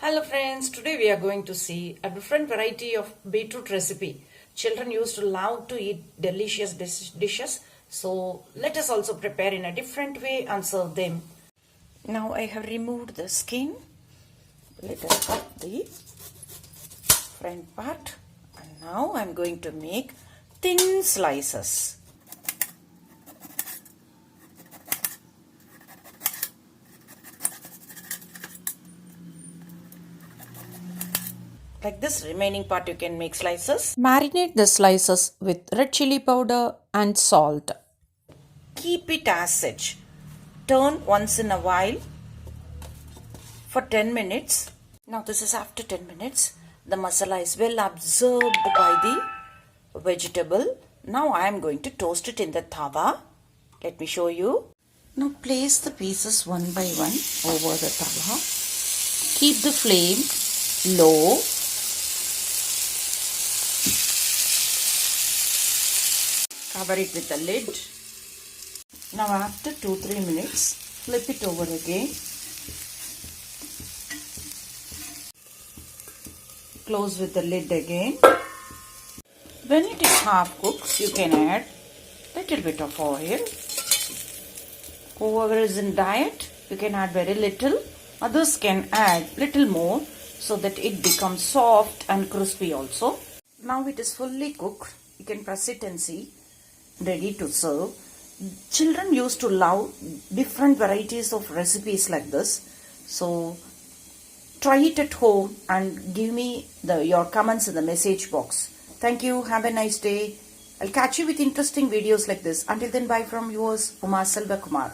Hello friends, today we are going to see a different variety of beetroot recipe. Children used to love to eat delicious dishes, so let us also prepare in a different way and serve them. Now I have removed the skin. Let us cut the front part, and now I am going to make thin slices. Like this, remaining part you can make slices. Marinate the slices with red chili powder and salt. Keep it as such. Turn once in a while for 10 minutes. Now this is after 10 minutes. The masala is well absorbed by the vegetable. Now I am going to toast it in the tawa. Let me show you. Now place the pieces one by one over the tawa. Keep the flame low. Cover it with the lid. Now after 2-3 minutes, flip it over again. Close with the lid again. When it is half cooked, you can add little bit of oil. Whoever is in diet, you can add very little. Others can add little more so that it becomes soft and crispy also. Now it is fully cooked. You can press it and see. Ready to serve. Children used to love different varieties of recipes like this. So try it at home and give me your comments in the message box. Thank you. Have a nice day. I'll catch you with interesting videos like this. Until then, bye from yours, Uma Selva Kumar.